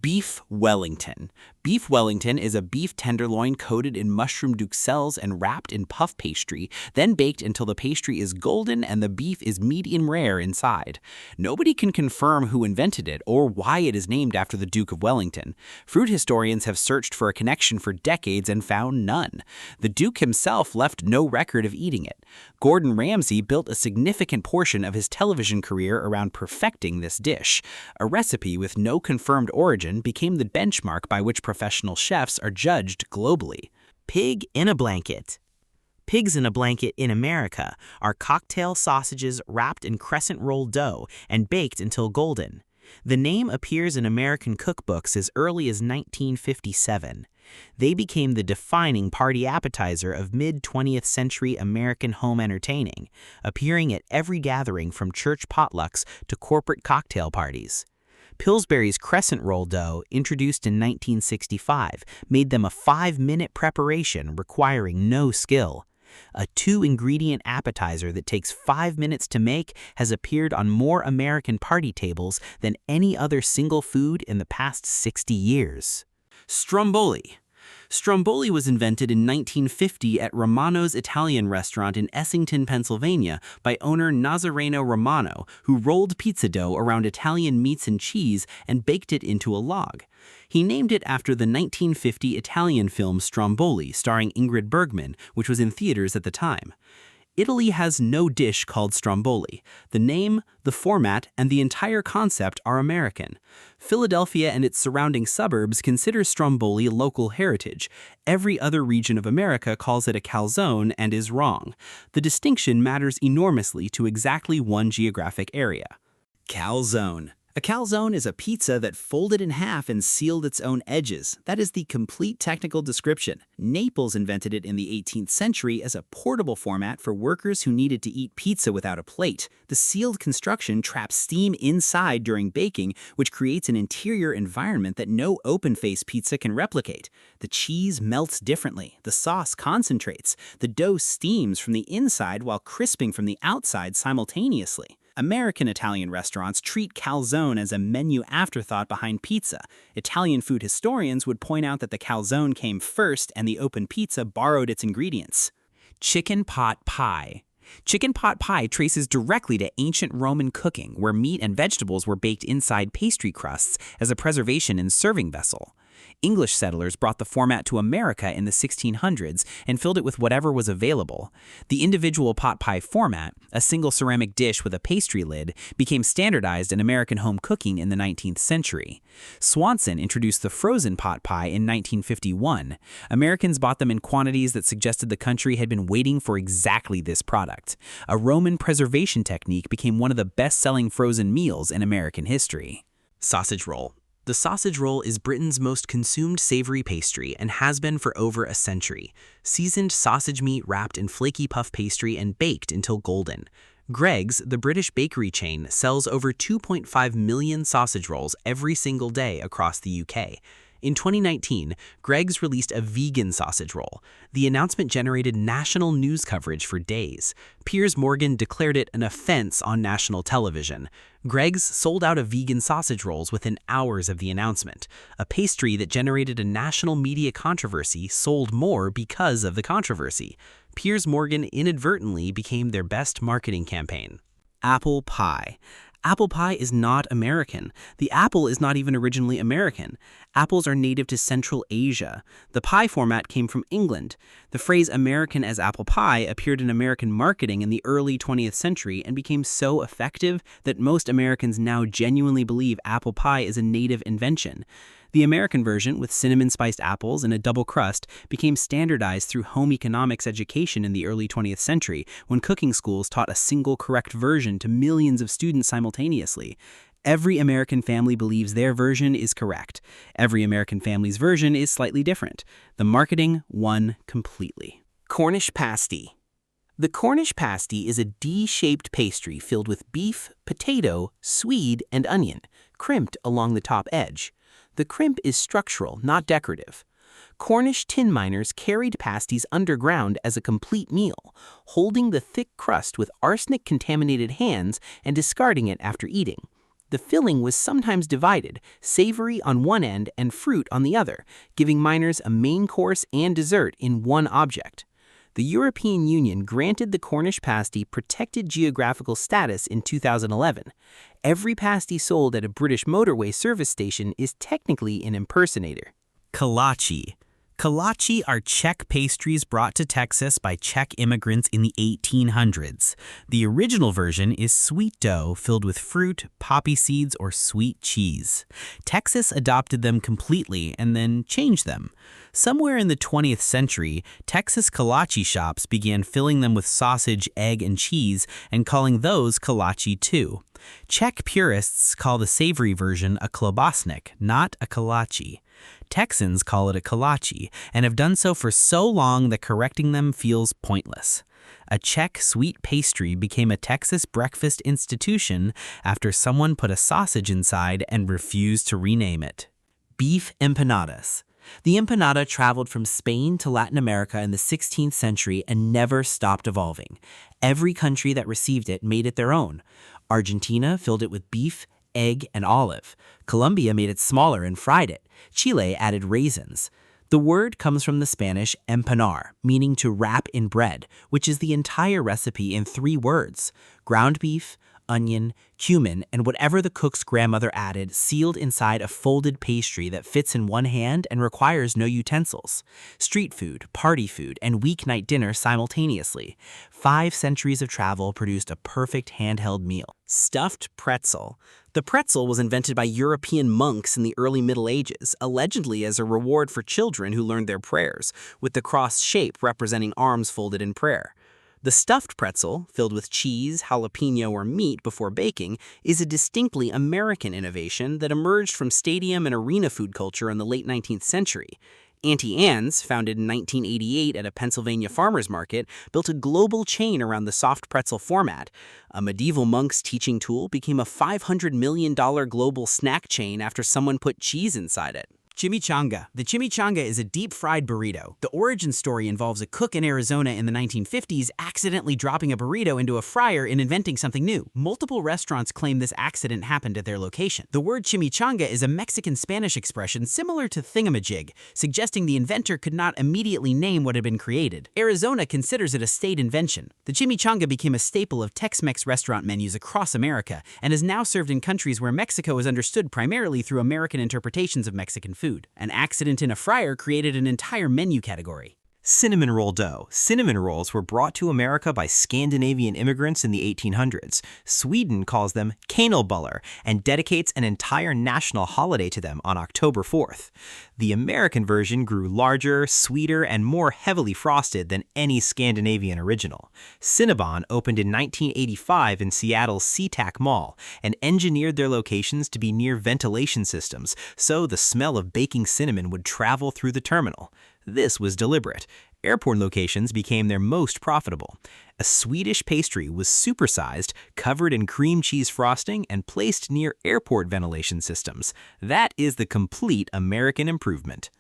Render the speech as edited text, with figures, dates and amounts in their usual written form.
Beef Wellington. Beef Wellington is a beef tenderloin coated in mushroom duxelles and wrapped in puff pastry, then baked until the pastry is golden and the beef is medium rare inside. Nobody can confirm who invented it or why it is named after the Duke of Wellington. Fruit historians have searched for a connection for decades and found none. The Duke himself left no record of eating it. Gordon Ramsay built a significant portion of his television career around perfecting this dish. A recipe with no confirmed origin became the benchmark by which professional chefs are judged globally. Pig in a blanket. Pigs in a blanket in America are cocktail sausages wrapped in crescent roll dough and baked until golden. The name appears in American cookbooks as early as 1957. They became the defining party appetizer of mid-20th century American home entertaining, appearing at every gathering from church potlucks to corporate cocktail parties. Pillsbury's crescent roll dough, introduced in 1965, made them a 5-minute preparation requiring no skill. A 2-ingredient appetizer that takes 5 minutes to make has appeared on more American party tables than any other single food in the past 60 years. Stromboli. Stromboli was invented in 1950 at Romano's Italian restaurant in Essington, Pennsylvania by owner Nazareno Romano, who rolled pizza dough around Italian meats and cheese and baked it into a log. He named it after the 1950 Italian film Stromboli, starring Ingrid Bergman, which was in theaters at the time. Italy has no dish called Stromboli. The name, the format, and the entire concept are American. Philadelphia and its surrounding suburbs consider Stromboli local heritage. Every other region of America calls it a calzone and is wrong. The distinction matters enormously to exactly one geographic area. Calzone. A calzone is a pizza that folded in half and sealed its own edges. That is the complete technical description. Naples invented it in the 18th century as a portable format for workers who needed to eat pizza without a plate. The sealed construction traps steam inside during baking, which creates an interior environment that no open-face pizza can replicate. The cheese melts differently. The sauce concentrates. The dough steams from the inside while crisping from the outside simultaneously. American Italian restaurants treat calzone as a menu afterthought behind pizza. Italian food historians would point out that the calzone came first and the open pizza borrowed its ingredients. Chicken pot pie. Chicken pot pie traces directly to ancient Roman cooking, where meat and vegetables were baked inside pastry crusts as a preservation and serving vessel. English settlers brought the format to America in the 1600s and filled it with whatever was available. The individual pot pie format, a single ceramic dish with a pastry lid, became standardized in American home cooking in the 19th century. Swanson introduced the frozen pot pie in 1951. Americans bought them in quantities that suggested the country had been waiting for exactly this product. A Roman preservation technique became one of the best-selling frozen meals in American history. Sausage roll. The sausage roll is Britain's most consumed savory pastry and has been for over a century. Seasoned sausage meat wrapped in flaky puff pastry and baked until golden. Greggs, the British bakery chain, sells over 2.5 million sausage rolls every single day across the UK. In 2019, Greggs released a vegan sausage roll. The announcement generated national news coverage for days. Piers Morgan declared it an offense on national television. Greggs sold out of vegan sausage rolls within hours of the announcement. A pastry that generated a national media controversy sold more because of the controversy. Piers Morgan inadvertently became their best marketing campaign. Apple pie. Apple pie is not American. The apple is not even originally American. Apples are native to Central Asia. The pie format came from England. The phrase American as apple pie appeared in American marketing in the early 20th century and became so effective that most Americans now genuinely believe apple pie is a native invention. The American version, with cinnamon-spiced apples and a double crust, became standardized through home economics education in the early 20th century, when cooking schools taught a single correct version to millions of students simultaneously. Every American family believes their version is correct. Every American family's version is slightly different. The marketing won completely. Cornish pasty. The Cornish pasty is a D-shaped pastry filled with beef, potato, swede, and onion, crimped along the top edge. The crimp is structural, not decorative. Cornish tin miners carried pasties underground as a complete meal, holding the thick crust with arsenic-contaminated hands and discarding it after eating. The filling was sometimes divided, savory on one end and fruit on the other, giving minors a main course and dessert in one object. The European Union granted the Cornish pasty protected geographical status in 2011. Every pasty sold at a British motorway service station is technically an impersonator. Kolache. Kolache are Czech pastries brought to Texas by Czech immigrants in the 1800s. The original version is sweet dough filled with fruit, poppy seeds, or sweet cheese. Texas adopted them completely and then changed them. Somewhere in the 20th century, Texas kolache shops began filling them with sausage, egg, and cheese and calling those kolache too. Czech purists call the savory version a klobásnik, not a kolache. Texans call it a kolache and have done so for so long that correcting them feels pointless. A Czech sweet pastry became a Texas breakfast institution after someone put a sausage inside and refused to rename it. Beef empanadas. The empanada traveled from Spain to Latin America in the 16th century and never stopped evolving. Every country that received it made it their own. Argentina filled it with beef, egg, and olive. Colombia made it smaller and fried it. Chile added raisins. The word comes from the Spanish empanar, meaning to wrap in bread, which is the entire recipe in 3 words: ground beef, onion, cumin, and whatever the cook's grandmother added, sealed inside a folded pastry that fits in one hand and requires no utensils. Street food, party food, and weeknight dinner simultaneously. 5 centuries of travel produced a perfect handheld meal. Stuffed pretzel. The pretzel was invented by European monks in the early Middle Ages, allegedly as a reward for children who learned their prayers, with the cross shape representing arms folded in prayer. The stuffed pretzel, filled with cheese, jalapeno, or meat before baking, is a distinctly American innovation that emerged from stadium and arena food culture in the late 19th century. Auntie Anne's, founded in 1988 at a Pennsylvania farmer's market, built a global chain around the soft pretzel format. A medieval monk's teaching tool became a $500 million global snack chain after someone put cheese inside it. Chimichanga. The chimichanga is a deep-fried burrito. The origin story involves a cook in Arizona in the 1950s accidentally dropping a burrito into a fryer and inventing something new. Multiple restaurants claim this accident happened at their location. The word chimichanga is a Mexican-Spanish expression similar to thingamajig, suggesting the inventor could not immediately name what had been created. Arizona considers it a state invention. The chimichanga became a staple of Tex-Mex restaurant menus across America and is now served in countries where Mexico is understood primarily through American interpretations of Mexican food. An accident in a fryer created an entire menu category. Cinnamon roll dough. Cinnamon rolls were brought to America by Scandinavian immigrants in the 1800s. Sweden calls them kanelbullar and dedicates an entire national holiday to them on October 4th. The American version grew larger, sweeter, and more heavily frosted than any Scandinavian original. Cinnabon opened in 1985 in Seattle's SeaTac Mall and engineered their locations to be near ventilation systems, so the smell of baking cinnamon would travel through the terminal. This was deliberate. Airport locations became their most profitable. A Swedish pastry was supersized, covered in cream cheese frosting, and placed near airport ventilation systems. That is the complete American improvement.